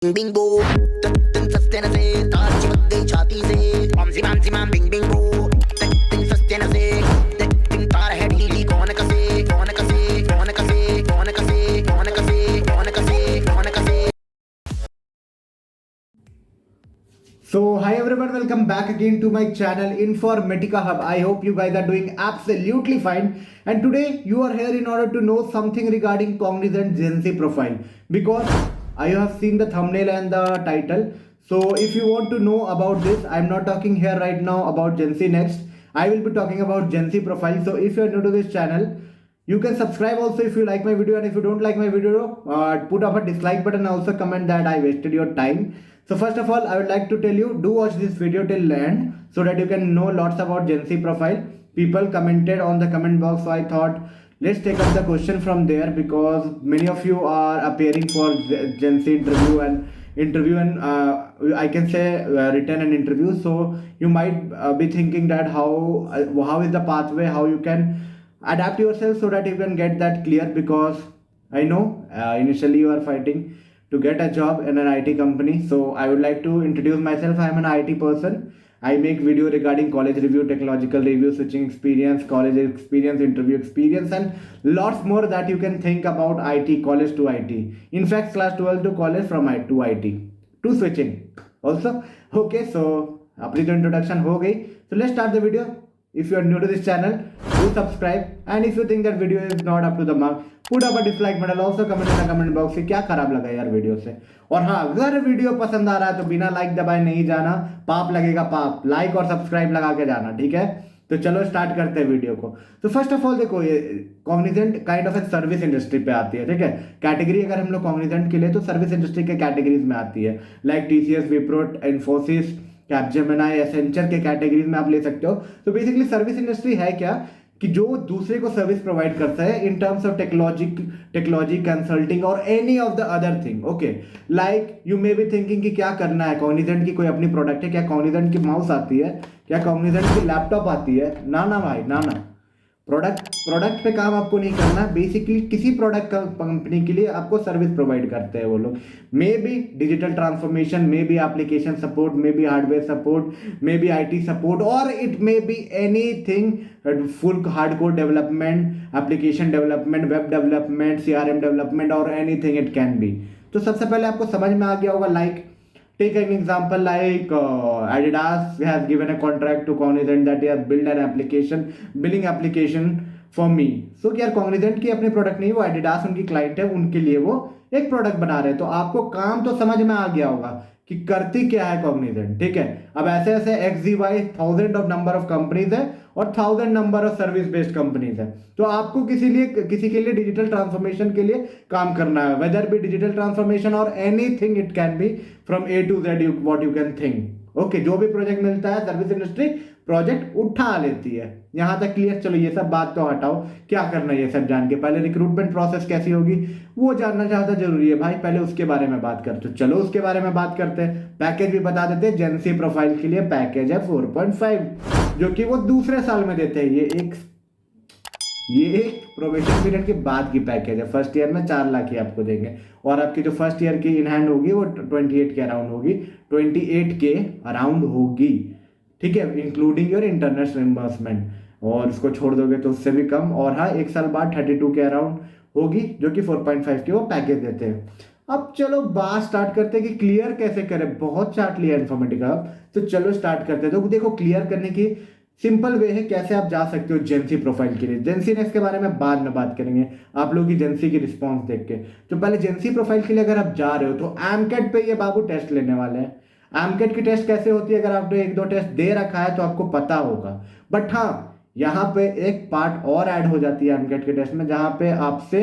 Bing बो तन सस्ते न से तार चिपक गई छाती से माम बिंग बिंग बो तन सस्ते न से तन तार है ढीली कौन कसे कौन कसे कौन कसे कौन कसे कौन कसे कौन कसे कौन कसे. So hi everyone, welcome back again to my channel Informatica Hub. I hope you guys are doing absolutely fine, and today you are here in order to know something regarding Cognizant Gen Z profile, because I have seen the thumbnail and the title. So if you want to know about this, I'm not talking here right now about Gen Z next. I will be talking about Gen Z profile. So if you are new to this channel, you can subscribe also if you like my video, and if you don't like my video, put up a dislike button and also comment that I wasted your time. So first of all, I would like to tell you, do watch this video till the end so that you can know lots about Gen Z profile. People commented on the comment box, so I thought let's take up the question from there, because many of you are appearing for Gen Z interview and I can say written an interview. So you might be thinking that how is the pathway, how you can adapt yourself so that you can get that clear, because I know initially you are fighting to get a job in an IT company. So I would like to introduce myself. I am an IT person. I make video regarding college review, technological review, switching experience, college experience, interview experience, and lots more that you can think about IT, college to IT. In fact, class 12 to college, from IT to IT to switching also. Okay, so अपनी तो introduction हो गई. So let's start the video. If you are new to this channel, do subscribe, and if you think that video is not up to the mark, put up a dislike button. Also comment in the comment box कि क्या खराब लगा यार video से. और हाँ, अगर video पसंद आ रहा है तो बिना लाइक दबाए नहीं जाना, पाप लगेगा पाप. लाइक और सब्सक्राइब लगा के जाना, ठीक है. तो चलो स्टार्ट करते हैं वीडियो को. तो फर्स्ट ऑफ ऑल देखो, ये कॉग्निजेंट काइंड ऑफ एक सर्विस इंडस्ट्री पे आती है, ठीक है. कैटेगरी अगर हम लोग कॉग्निजेंट के लिए, तो सर्विस इंडस्ट्री के कैटेगरीज में आती है, like TCS, Wipro, Infosys, Capgemini, Accenture के कैटेगरीज में आप ले सकते हो. तो बेसिकली सर्विस इंडस्ट्री है क्या, कि जो दूसरे को सर्विस प्रोवाइड करता है in terms of technology consulting और any of the other thing. Okay, like you may be thinking कि क्या करना है, कॉग्निजेंट की कोई अपनी प्रोडक्ट है क्या, कॉग्निजेंट की माउस आती है क्या, कॉग्निजेंट की लैपटॉप आती है, ना ना भाई ना ना. प्रोडक्ट पे काम आपको नहीं करना. बेसिकली किसी प्रोडक्ट कंपनी के लिए आपको सर्विस प्रोवाइड करते हैं वो लोग. May be digital transformation, may be application support, may be hardware support, may be IT support, और it may be anything, full hardcore development, application development, web development, CRM development, और anything it can be. तो सबसे पहले आपको समझ में आ गया होगा. Like take an example, like Adidas has given a contract to Cognizant that he has built an billing application for me. So यार Cognizant की अपनी प्रोडक्ट नहीं, वो Adidas उनकी क्लाइंट है, उनके लिए वो एक प्रोडक्ट बना रहे हैं. तो आपको काम तो समझ में आ गया होगा कि करती क्या है Cognizant, ठीक है. अब ऐसे ऐसे XZY thousand of number of companies है और 1000 number of service based companies है. तो आपको किसी के लिए डिजिटल ट्रांसफॉर्मेशन के लिए काम करना है, वेदर बी डिजिटल ट्रांसफॉर्मेशन और anything, it can be from A to Z, what you can think. Okay, जो भी प्रोजेक्ट मिलता है सर्विस इंडस्ट्री प्रोजेक्ट उठा लेती है. यहां तक क्लियर. चलो ये सब बात तो हटाओ, क्या करना है ये सब जान के. पहले रिक्रूटमेंट प्रोसेस कैसी होगी वो जानना चाहता जरूरी है भाई, पहले उसके बारे में बात करते. तो चलो उसके बारे में बात करते हैं. पैकेज भी बता देते हैं. जेन ज़ी प्रोफाइल के लिए पैकेज है 4.5, जो कि वो दूसरे साल में देते हैं. ये एक प्रोबेशन पीरियड के बाद की पैकेज है. फर्स्ट ईयर में 4 लाख ही आपको देंगे, और आपकी जो फर्स्ट ईयर की इन हैंड होगी वो 28 के अराउंड होगी, 28 के अराउंड होगी, ठीक है, इंक्लूडिंग योर इंटरनेट रिम्बर्समेंट. और इसको छोड़ दोगे तो उससे भी कम. और हाँ, एक साल बाद 32 के अराउंड होगी, जो कि 4.5 के वो पैकेज देते हैं. अब चलो बात स्टार्ट करते हैं कि क्लियर कैसे करें. बहुत चार्ट लिया इन्फॉर्मेटिका. तो चलो स्टार्ट करते हैं. तो देखो, क्लियर करने की सिंपल वे है कैसे आप जा सकते हो जेन ज़ी प्रोफाइल के लिए. जेन ज़ी नेक्स्ट के बारे में बाद में बात करेंगे, आप लोगों की जेन ज़ी की रिस्पॉन्स देख के. तो पहले जेन ज़ी प्रोफाइल के लिए अगर आप जा रहे हो तो एमकेट पे ये बाबू टेस्ट लेने वाले हैं. एमकेट की टेस्ट कैसे होती है, अगर आपने 1-2 टेस्ट दे रखा है तो आपको पता होगा. बट हाँ, यहाँ पे एक पार्ट और ऐड हो जाती है एमकेट के टेस्ट में, जहां पे आपसे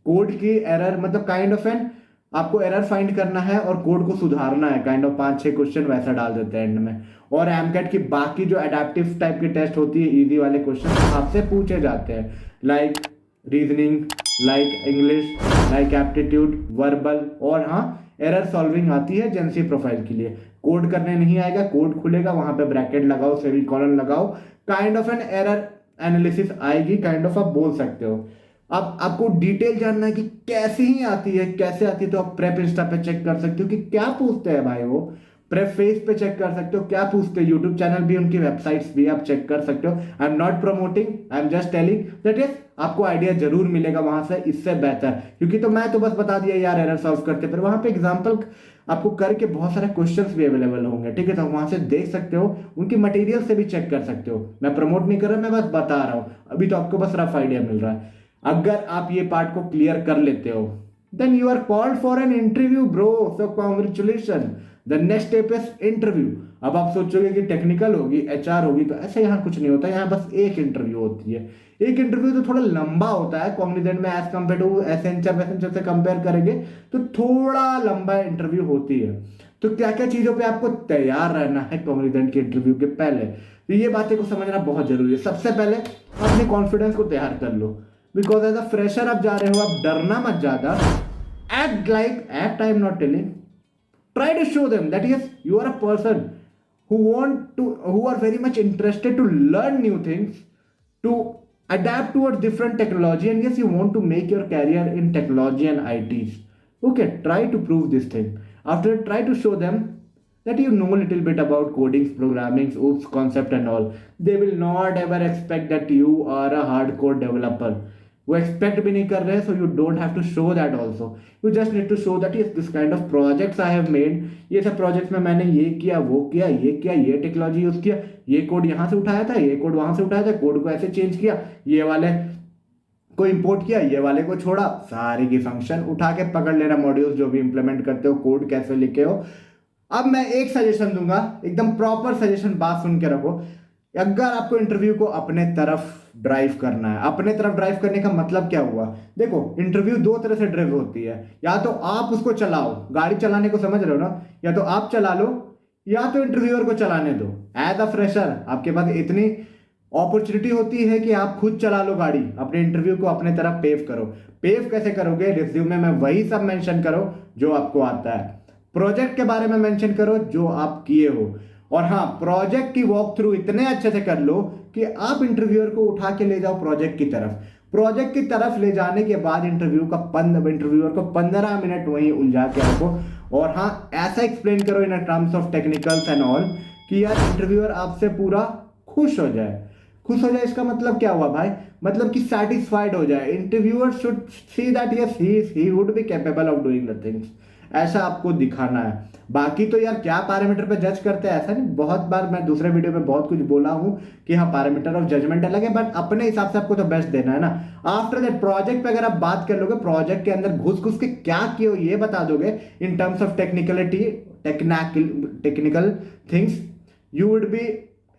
कोड की एरर, मतलब काइंड ऑफ एन, आपको एरर फाइंड करना है और कोड को सुधारना है. काइंड ऑफ 5-6 क्वेश्चन वैसा डाल देते हैं एंड में. और एमकेट की बाकी जो एडेप्टिव टाइप की टेस्ट होती है, इजी वाले क्वेश्चन आपसे पूछे जाते हैं, like reasoning, like English, like aptitude, verbal. और हाँ, एरर सॉल्विंग आती है जेन ज़ी प्रोफाइल के लिए. कोड करने नहीं आएगा, कोड खुलेगा, वहां पे ब्रैकेट लगाओ, सेमीकोलन लगाओ, kind of an error analysis आएगी, काइंड ऑफ आप बोल सकते हो. अब आपको डिटेल जानना है कि कैसे ही आती है, कैसे आती है, तो आप प्रेप इंस्टा पे चेक कर सकते हो कि क्या पूछते हैं भाई वो। प्रेप फेस पे चेक कर सकते हो क्या पूछते हैं। यूट्यूब चैनल भी, उनकी वेबसाइट्स भी आप चेक कर सकते हो। I am not promoting, I am just telling that is, आपको आइडिया जरूर मिलेगा वहां से, इससे बेहतर। क्योंकि तो मैं तो बस बता दिया यार एरर सॉल्व करते, पर वहां पे एग्जाम्पल आपको करके बहुत सारे क्वेश्चंस भी अवेलेबल होंगे, ठीक है। तो वहां से देख सकते हो, उनकी मटेरियल से भी चेक कर सकते हो। मैं प्रमोट नहीं कर रहा, मैं बस बता रहा हूँ, अभी तो आपको बस रफ आइडिया मिल रहा है। अगर आप ये पार्ट को क्लियर कर लेते हो, then you are called for an interview bro, so congratulation. The next step is interview. अब आप सोचोगे कि टेक्निकल होगी, एचआर होगी, तो ऐसा यहाँ कुछ नहीं होता। यहाँ बस एक इंटरव्यू होती है। एक इंटरव्यू तो थोड़ा लंबा होता है कॉग्निजेंट में, एज कम्पेयर टू एसेंचर वैसेंचर से कंपेयर करेंगे तो थोड़ा लंबा इंटरव्यू होती है। तो क्या क्या चीजों पे आपको तैयार रहना है कॉग्निजेंट के इंटरव्यू के पहले, तो ये बातें को समझना बहुत जरूरी है। सबसे पहले अपने कॉन्फिडेंस को तैयार कर लो, बिकॉज एज अ फ्रेशर आप जा रहे हो, आप डरना मत ज्यादा। act, I am not telling, try to show them that yes, you are a person who are very much interested to learn new things, to adapt towards different technology, and yes, you want to make your career in technology and ITs. Okay, try to prove this thing. After, try to show them that you know a little bit about codings, programming, oops, concept and all. They will not ever expect that you are a hardcore developer. वो expect भी नहीं कर रहे, so you don't have to show that also. You just need to show that this kind of projects I have made. ये सब projects में मैंने ये किया, वो किया, ये किया, ये टेक्नोलॉजी यूज किया, ये कोड यहाँ से उठाया था, ये कोड वहां से उठाया था, कोड को ऐसे चेंज किया, ये वाले को इंपोर्ट किया, ये वाले को छोड़ा, सारी की फंक्शन उठा के पकड़ लेना। मॉड्यूल्स जो भी इंप्लीमेंट करते हो, कोड कैसे लिखे हो। अब मैं एक सजेशन दूंगा, एकदम प्रॉपर सजेशन, बात सुन के रखो। अगर आपको इंटरव्यू को अपने तरफ ड्राइव करना है, अपने तरफ ड्राइव करने का मतलब क्या हुआ, देखो इंटरव्यू दो तरह से ड्राइव होती है। या तो आप उसको चलाओ, गाड़ी चलाने को समझ रहे हो ना, या तो आप चला लो, या तो इंटरव्यूअर को चलाने दो। एज अ फ्रेशर आपके पास इतनी अपॉर्चुनिटी होती है कि आप खुद चला लो गाड़ी, अपने इंटरव्यू को अपने तरफ पेव करो। पेव कैसे करोगे, रिज्यूमे में वही सब मेंशन करो जो आपको आता है, प्रोजेक्ट के बारे में मेंशन करो जो आप किए हो, और हाँ, प्रोजेक्ट की वॉक थ्रू इतने अच्छे से कर लो कि आप इंटरव्यूअर को उठा के ले जाओ प्रोजेक्ट की तरफ। प्रोजेक्ट की तरफ ले जाने के बाद इंटरव्यूअर को 15 मिनट वहीं उलझा के रखो, और हाँ, ऐसा एक्सप्लेन करो इन terms of technicals and all कि यार इंटरव्यूअर आपसे पूरा खुश हो जाए। खुश हो जाए इसका मतलब क्या हुआ भाई, मतलब कि सेटिस्फाइड हो जाए। Interviewer should see that yes he would be capable of doing the things, ऐसा आपको दिखाना है। बाकी तो यार क्या पैरामीटर पे जज करते हैं, ऐसा नहीं, बहुत बार मैं दूसरे वीडियो में बहुत कुछ बोला हूं कि हाँ पैरामीटर ऑफ जजमेंट अलग है, बट अपने हिसाब से आपको तो बेस्ट देना है ना। आफ्टर दैट प्रोजेक्ट पे अगर आप बात कर लोगे, प्रोजेक्ट के अंदर घुस घुस के क्या किए हो ये बता दोगे in terms of technical things, you would be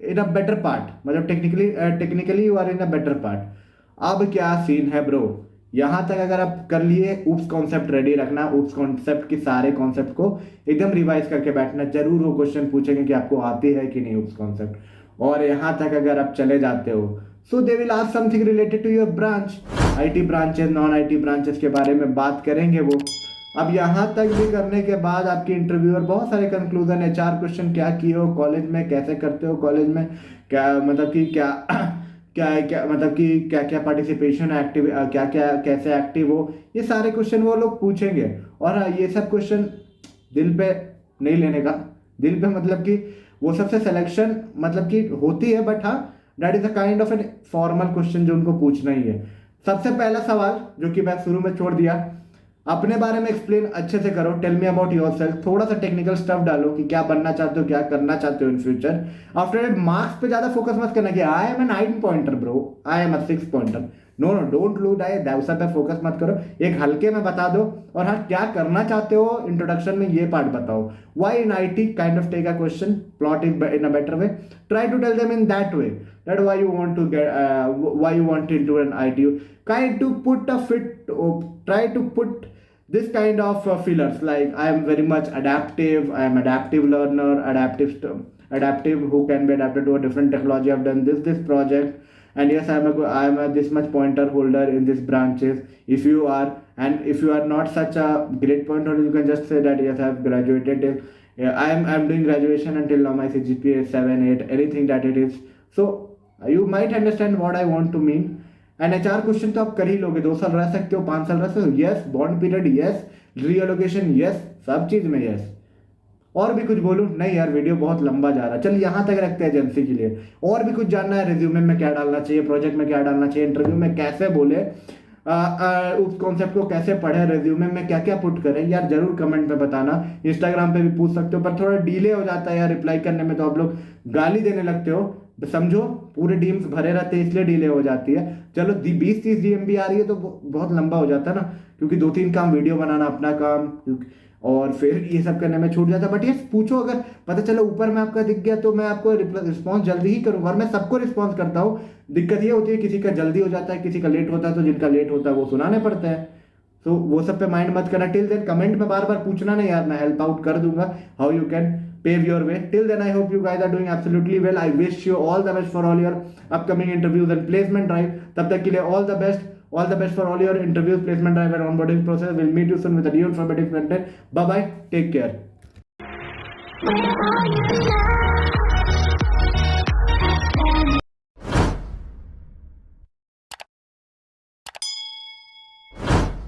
in a better part, मतलब technically you are in a better part. अब क्या सीन है ब्रो, यहां तक अगर आप कर लिए, ऊप्स कॉन्सेप्ट रेडी रखना, ऊप्स कॉन्सेप्ट के सारे कॉन्सेप्ट को एकदम रिवाइज करके बैठना। जरूर वो क्वेश्चन पूछेंगे कि आपको आती है कि नहीं ऊप्स कॉन्सेप्ट, और यहां तक अगर आप चले जाते हो, so they will ask something related to your branch, IT branches, non IT branches के बारे में बात करेंगे वो। अब यहाँ तक भी करने के बाद आपके इंटरव्यूअर बहुत सारे कंक्लूजन, एचआर क्वेश्चन, क्या किए हो कॉलेज में, कैसे करते हो कॉलेज में, क्या मतलब कि क्या क्या मतलब कि क्या क्या पार्टिसिपेशन एक्टिव, क्या क्या कैसे एक्टिव हो, ये सारे क्वेश्चन वो लोग पूछेंगे। और हाँ, ये सब क्वेश्चन दिल पे नहीं लेने का, दिल पे मतलब कि वो सबसे सिलेक्शन मतलब कि होती है, बट हाँ that is a kind of an formal question जो उनको पूछना ही है। सबसे पहला सवाल जो कि मैं शुरू में छोड़ दिया, अपने बारे में एक्सप्लेन अच्छे से करो, टेल मी अबाउट योरसेल्फ, थोड़ा सा टेक्निकल स्टफ डालो कि क्या बनना चाहते हो, क्या करना चाहते हो in future. After that marks पे ज्यादा फोकस मत करना कि I am a 9 pointer bro, I am a 6 pointer, no don't lose I दैवसा पे फोकस मत करो। एक हल्के में बता दो, और हाँ क्या करना चाहते हो इंट्रोडक्शन में ये पार्ट बताओ। Why in it kind of take a question, plot it in a better way, try to tell them in that way that why you want to get why you want into an IT, kind to put a fit, try to put this kind of fillers like I am very much adaptive, I am adaptive learner, adaptive who can be adapted to a different technology, I've done this project, and yes I am a this much pointer holder in these branches. If you are, and if you are not such a great point holder, you can just say that yes I have graduated, yeah, I'm doing graduation until now, my CGPA is 7 8, anything that it is. So you might understand what I want to mean. NHR question तो आप कर ही लोगे, 2 साल रह सकते हो, 5 साल रह सकते हो, yes. Bond period yes, reallocation yes, सब चीज में यस। और भी कुछ बोलूं? नहीं यार, वीडियो बहुत लंबा जा रहा है, चल यहां तक रखते हैं एजेंसी के लिए। और भी कुछ जानना है, रिज्यूमे में क्या डालना चाहिए, प्रोजेक्ट में क्या डालना चाहिए, इंटरव्यू में कैसे बोले, उस कॉन्सेप्ट को कैसे पढ़े, रिज्यूमे में क्या क्या पुट करें, यार जरूर कमेंट में बताना। इंस्टाग्राम पे भी पूछ सकते हो, पर थोड़ा डिले हो जाता है यार रिप्लाई करने में, तो आप लोग गाली देने लगते हो, समझो पूरे डीम्स भरे रहते हैं इसलिए डिले हो जाती है। चलो 20-30 डीएमबी आ रही है तो बहुत लंबा हो जाता है ना, क्योंकि 2-3 काम, वीडियो बनाना अपना काम, और फिर ये सब करने में छूट जाता है। बट ये पूछो, अगर पता चला ऊपर में आपका दिख गया तो मैं आपको रिस्पॉन्स जल्दी ही करूंगा, और मैं सबको रिस्पॉन्स करता हूँ। दिक्कत ये होती है किसी का जल्दी हो जाता है, किसी का लेट होता है, तो जिनका लेट होता है वो सुनाने पड़ते हैं। तो वो सब पे माइंड मत करना। टिल देन कमेंट में बार बार पूछना नहीं यार, मैं हेल्प आउट कर दूंगा how you can pave your way. Till then, I hope you guys are doing absolutely well. I wish you all the best for all your upcoming interviews and placement drive. तब तक के लिए all the best. All the best for all your interviews, placement drive and onboarding process. We'll meet you soon with a new informative content. Bye bye. Take care.